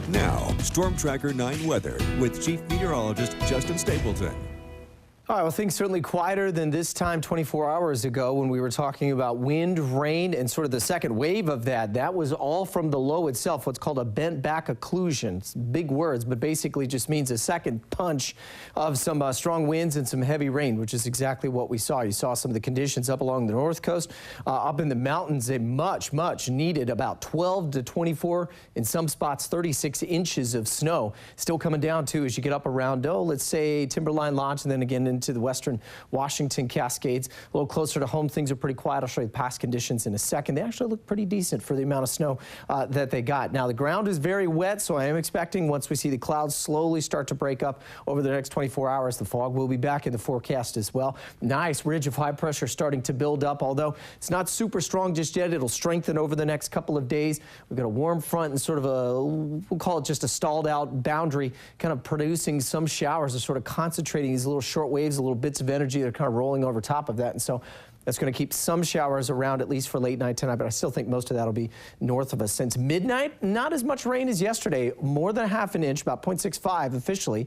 Now, Storm Tracker 9 weather with Chief Meteorologist Justin Stapleton. All right, well, things certainly quieter than this time 24 hours ago when we were talking about wind, rain, and sort of the second wave of that. That was all from the low itself, what's called a bent back occlusion. It's big words, but basically just means a second punch of some strong winds and some heavy rain, which is exactly what we saw. You saw some of the conditions up along the north coast. Up in the mountains, they much needed about 12 to 24, in some spots 36 inches of snow. Still coming down too as you get up around, let's say Timberline Lodge, and then again into the western Washington Cascades. A little closer to home, things are pretty quiet. I'll show you the past conditions in a second. They actually look pretty decent for the amount of snow that they got. Now, the ground is very wet, so I am expecting once we see the clouds slowly start to break up over the next 24 hours, the fog will be back in the forecast as well. Nice ridge of high pressure starting to build up, although it's not super strong just yet. It'll strengthen over the next couple of days. We've got a warm front and sort of we'll call it just a stalled out boundary, kind of producing some showers, or sort of concentrating these little short waves, little bits of energy that are kind of rolling over top of that. And so that's going to keep some showers around, at least for late night tonight, but I still think most of that will be north of us. Since midnight, not as much rain as yesterday, more than a half an inch, about 0.65 officially.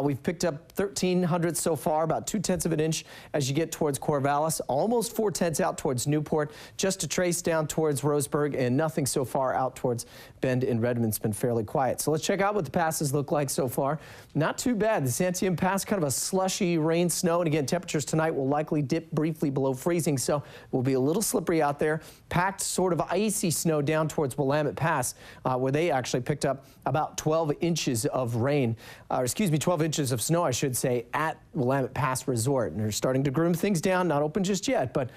We've picked up 1,300 so far, about 2/10 of an inch as you get towards Corvallis, almost 4/10 out towards Newport, just a trace down towards Roseburg, and nothing so far out towards Bend and Redmond's been fairly quiet. So let's check out what the passes look like so far. Not too bad. The Santiam Pass, kind of a slushy rain, snow, and again, temperatures tonight will likely dip briefly below freezing, so we'll be a little slippery out there. Packed sort of icy snow down towards Willamette Pass, where they actually picked up about 12 inches of rain, 12 inches of snow, I should say, at Willamette Pass Resort. And they're starting to groom things down, not open just yet, but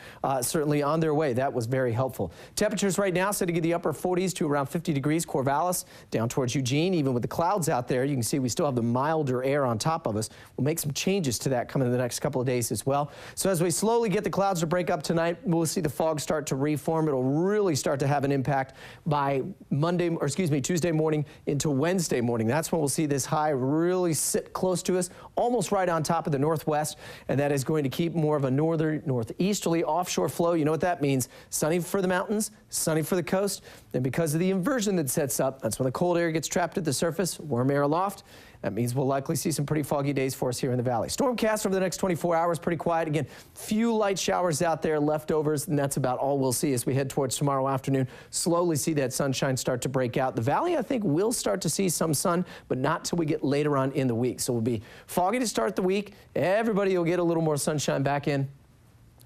certainly on their way. That was very helpful. Temperatures right now sitting in the upper 40s to around 50 degrees. Corvallis down towards Eugene, even with the clouds out there, you can see we still have the milder air on top of us. We'll make some changes to that coming in the next couple of days as well. So as we slowly get the clouds to break up tonight, we'll see the fog start to reform. It'll really start to have an impact by Tuesday morning into Wednesday morning. That's when we'll see this high really sit close to us, almost right on top of the northwest, and that is going to keep more of a northeasterly offshore flow. You know what that means? Sunny for the mountains, sunny for the coast, and because of the inversion that sets up, that's when the cold air gets trapped at the surface, warm air aloft. That means we'll likely see some pretty foggy days for us here in the valley. Stormcast over the next 24 hours, pretty quiet. Again, few light showers out there, leftovers, and that's about all we'll see as we head towards tomorrow afternoon. Slowly see that sunshine start to break out. The valley, I think, will start to see some sun, but not till we get later on in the week. So we'll be foggy to start the week. Everybody will get a little more sunshine back in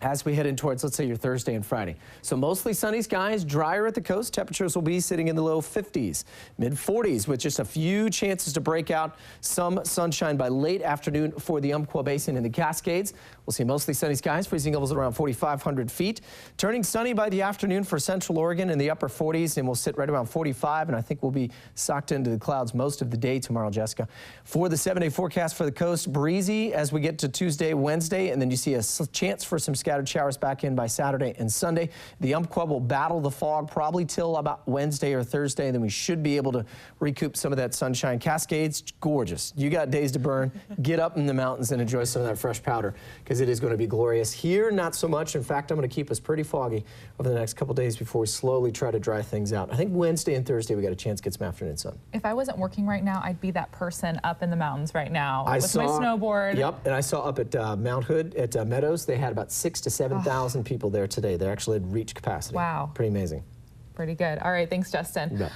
as we head in towards, let's say, your Thursday and Friday. So mostly sunny skies, drier at the coast. Temperatures will be sitting in the low 50s, mid 40s, with just a few chances to break out some sunshine by late afternoon for the Umpqua Basin and the Cascades. We'll see mostly sunny skies, freezing levels at around 4,500 feet. Turning sunny by the afternoon for Central Oregon in the upper 40s, and we'll sit right around 45, and I think we'll be socked into the clouds most of the day tomorrow, Jessica. For the 7-day forecast for the coast, breezy as we get to Tuesday, Wednesday, and then you see a chance for some scattered showers back in by Saturday and Sunday. The Umpqua will battle the fog probably till about Wednesday or Thursday, and then we should be able to recoup some of that sunshine. Cascades, gorgeous. You got days to burn. Get up in the mountains and enjoy some of that fresh powder, because it is going to be glorious. Here, not so much. In fact, I'm going to keep us pretty foggy over the next couple days before we slowly try to dry things out. I think Wednesday and Thursday we got a chance to get some afternoon sun. If I wasn't working right now, I'd be that person up in the mountains right now with my snowboard. Yep, and I saw up at Mount Hood at Meadows, they had about 6,000 to 7,000 people there today. They actually had reached capacity. Wow. Pretty amazing. Pretty good. All right, thanks, Justin.